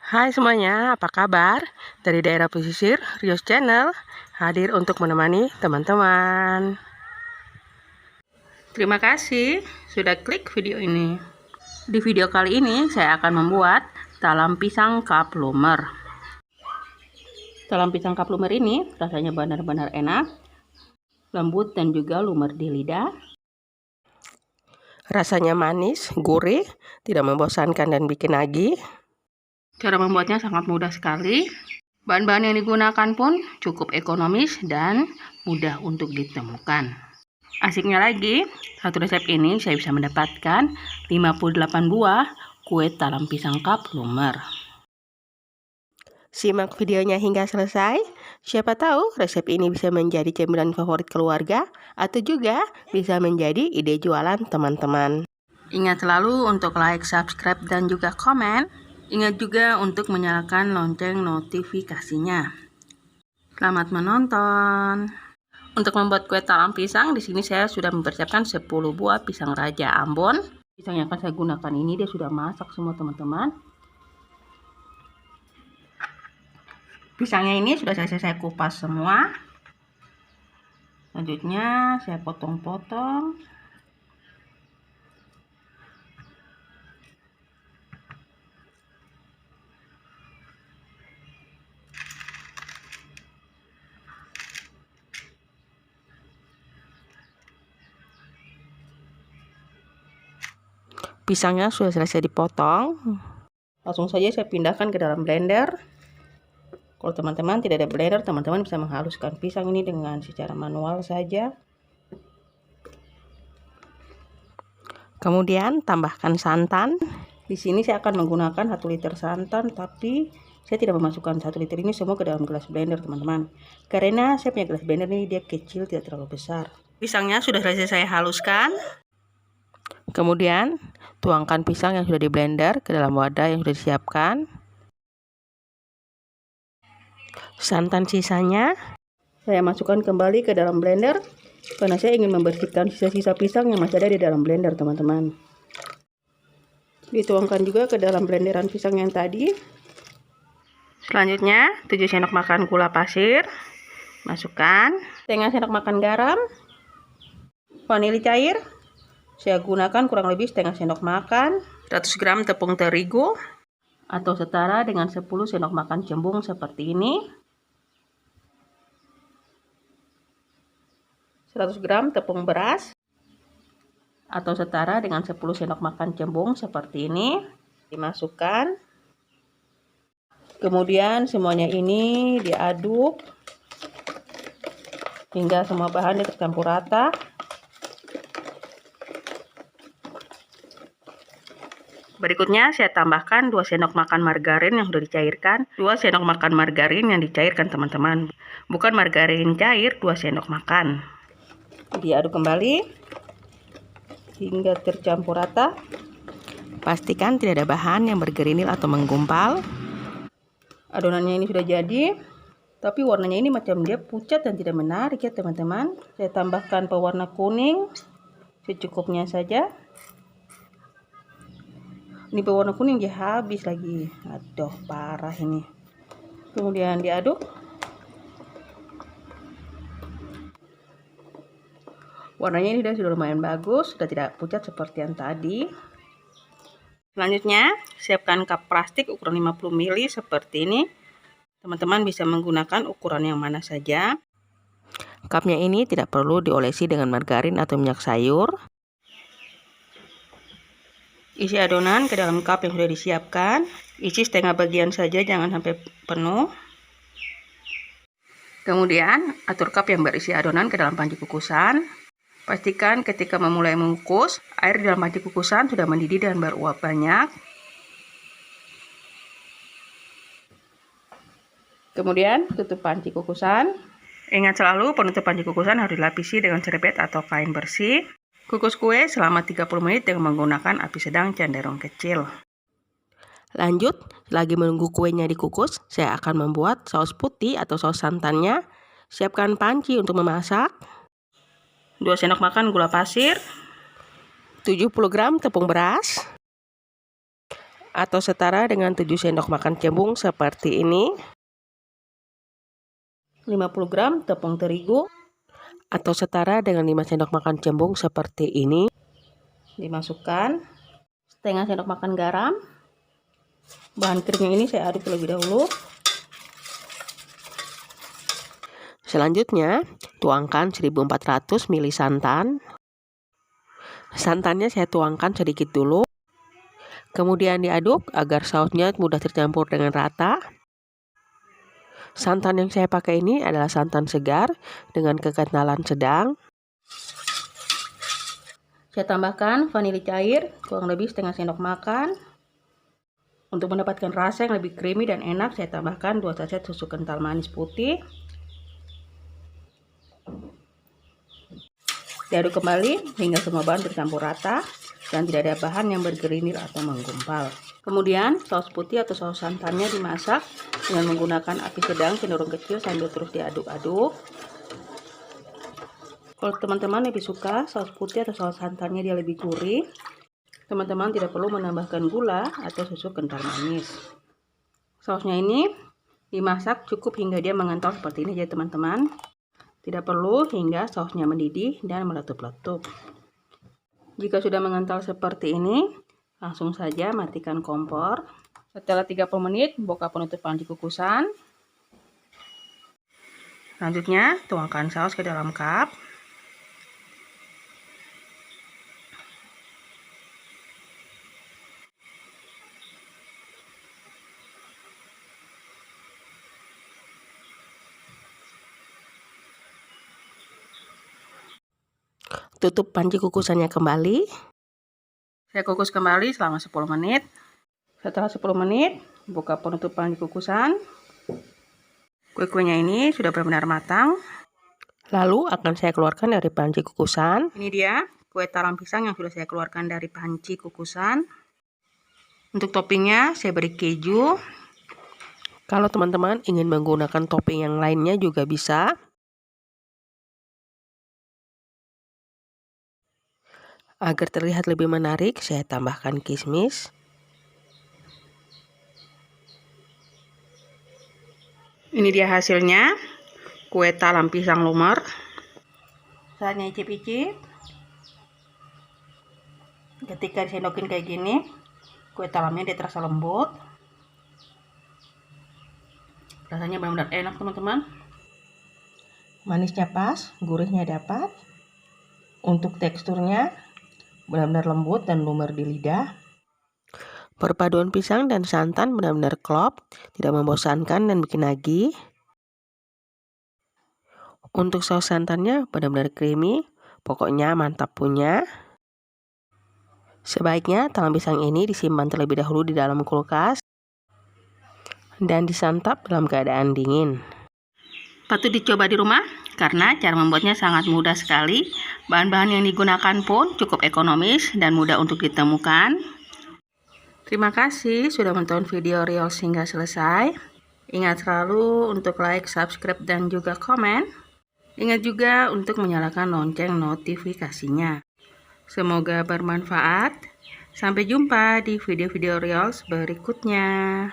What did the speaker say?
Hai semuanya, apa kabar? Dari daerah pesisir, Rios Channel hadir untuk menemani teman-teman. Terima kasih sudah klik video ini. Di video kali ini saya akan membuat talam pisang cup lumer. Talam pisang cup lumer ini rasanya benar-benar enak, lembut dan juga lumer di lidah. Rasanya manis, gurih, tidak membosankan dan bikin nagih. Cara membuatnya sangat mudah sekali. Bahan-bahan yang digunakan pun cukup ekonomis dan mudah untuk ditemukan. Asiknya lagi, satu resep ini saya bisa mendapatkan 58 buah kue talam pisang cup lumer. Simak videonya hingga selesai. Siapa tahu resep ini bisa menjadi cemilan favorit keluarga atau juga bisa menjadi ide jualan teman-teman. Ingat selalu untuk like, subscribe, dan juga komen. Ingat juga untuk menyalakan lonceng notifikasinya. Selamat menonton. Untuk membuat kue talam pisang, di sini saya sudah mempersiapkan 10 buah pisang raja Ambon. Pisang yang akan saya gunakan ini dia sudah masak semua teman-teman. Pisangnya ini sudah saya kupas semua. Selanjutnya saya potong-potong. Pisangnya sudah selesai dipotong. Langsung saja saya pindahkan ke dalam blender. Kalau teman-teman tidak ada blender, teman-teman bisa menghaluskan pisang ini dengan secara manual saja. Kemudian tambahkan santan. Di sini saya akan menggunakan 1 liter santan, tapi saya tidak memasukkan 1 liter ini semua ke dalam gelas blender, teman-teman. Karena saya punya gelas blender ini dia kecil, tidak terlalu besar. Pisangnya sudah selesai saya haluskan. Kemudian tuangkan pisang yang sudah di blender ke dalam wadah yang sudah disiapkan. Santan sisanya saya masukkan kembali ke dalam blender karena saya ingin membersihkan sisa-sisa pisang yang masih ada di dalam blender, teman-teman. Dituangkan juga ke dalam blenderan pisang yang tadi. Selanjutnya 7 sendok makan gula pasir, masukkan setengah sendok makan garam, vanili cair saya gunakan kurang lebih setengah sendok makan, 100 gram tepung terigu atau setara dengan 10 sendok makan cembung seperti ini, 100 gram tepung beras atau setara dengan 10 sendok makan cembung seperti ini, dimasukkan. Kemudian semuanya ini diaduk hingga semua bahan tercampur rata. Berikutnya saya tambahkan 2 sendok makan margarin yang sudah dicairkan. 2 sendok makan margarin yang dicairkan, teman-teman. Bukan margarin cair, 2 sendok makan. Diaduk kembali hingga tercampur rata. Pastikan tidak ada bahan yang bergerinil atau menggumpal. Adonannya ini sudah jadi, tapi warnanya ini macam dia pucat dan tidak menarik ya, teman-teman. Saya tambahkan pewarna kuning secukupnya saja. Ini pewarna kuning dia habis lagi. Aduh, parah ini. Kemudian diaduk. Warnanya ini sudah lumayan bagus, sudah tidak pucat seperti yang tadi. Selanjutnya, siapkan cup plastik ukuran 50 ml seperti ini. Teman-teman bisa menggunakan ukuran yang mana saja. Cupnya ini tidak perlu diolesi dengan margarin atau minyak sayur. Isi adonan ke dalam cup yang sudah disiapkan. Isi setengah bagian saja, jangan sampai penuh. Kemudian, atur cup yang berisi adonan ke dalam panci kukusan. Pastikan ketika memulai mengukus, air di dalam panci kukusan sudah mendidih dan beruap banyak. Kemudian, tutup panci kukusan. Ingat selalu penutup panci kukusan harus dilapisi dengan serbet atau kain bersih. Kukus kue selama 30 menit dengan menggunakan api sedang cenderung kecil. Lanjut, lagi menunggu kuenya dikukus, saya akan membuat saus putih atau saus santannya. Siapkan panci untuk memasak. 2 sendok makan gula pasir, 70 gram tepung beras, atau setara dengan 7 sendok makan cembung seperti ini. 50 gram tepung terigu atau setara dengan 5 sendok makan cembung seperti ini. Dimasukkan setengah sendok makan garam. Bahan krimnya ini saya aduk terlebih dahulu. Selanjutnya, tuangkan 1400 ml santan. Santannya saya tuangkan sedikit dulu. Kemudian diaduk agar sausnya mudah tercampur dengan rata. Santan yang saya pakai ini adalah santan segar dengan kekentalan sedang. Saya tambahkan vanili cair kurang lebih setengah sendok makan. Untuk mendapatkan rasa yang lebih creamy dan enak, saya tambahkan 2 sachet susu kental manis putih. Diaduk kembali hingga semua bahan bercampur rata dan tidak ada bahan yang bergerindil atau menggumpal. Kemudian saus putih atau saus santannya dimasak dengan menggunakan api sedang cenderung kecil sambil terus diaduk-aduk. Kalau teman-teman lebih suka saus putih atau saus santannya dia lebih gurih, teman-teman tidak perlu menambahkan gula atau susu kental manis. Sausnya ini dimasak cukup hingga dia mengental seperti ini ya teman-teman. Tidak perlu hingga sausnya mendidih dan meletup-letup. Jika sudah mengental seperti ini, langsung saja matikan kompor. Setelah 30 menit, buka penutup panci kukusan. Selanjutnya, tuangkan saus ke dalam cup. Tutup panci kukusannya kembali. Saya kukus kembali selama 10 menit. Setelah 10 menit, buka penutup panci kukusan. Kue-kuenya ini sudah benar-benar matang. Lalu akan saya keluarkan dari panci kukusan. Ini dia kue talam pisang yang sudah saya keluarkan dari panci kukusan. Untuk toppingnya saya beri keju. Kalau teman-teman ingin menggunakan topping yang lainnya juga bisa. Agar terlihat lebih menarik, saya tambahkan kismis. Ini dia hasilnya, kue talam pisang lumer. Saatnya icip-icip. Ketika disendokin kayak gini, kue talamnya dia terasa lembut. Rasanya benar-benar enak teman-teman. Manisnya pas, gurihnya dapat. Untuk teksturnya benar-benar lembut dan lumer di lidah. Perpaduan pisang dan santan benar-benar klop, tidak membosankan dan bikin nagih. Untuk saus santannya benar-benar creamy, pokoknya mantap punya. Sebaiknya talam pisang ini disimpan terlebih dahulu di dalam kulkas dan disantap dalam keadaan dingin. Patut dicoba di rumah karena cara membuatnya sangat mudah sekali. Bahan-bahan yang digunakan pun cukup ekonomis dan mudah untuk ditemukan. Terima kasih sudah menonton video Reels hingga selesai. Ingat selalu untuk like, subscribe, dan juga komen. Ingat juga untuk menyalakan lonceng notifikasinya. Semoga bermanfaat. Sampai jumpa di video-video Reels berikutnya.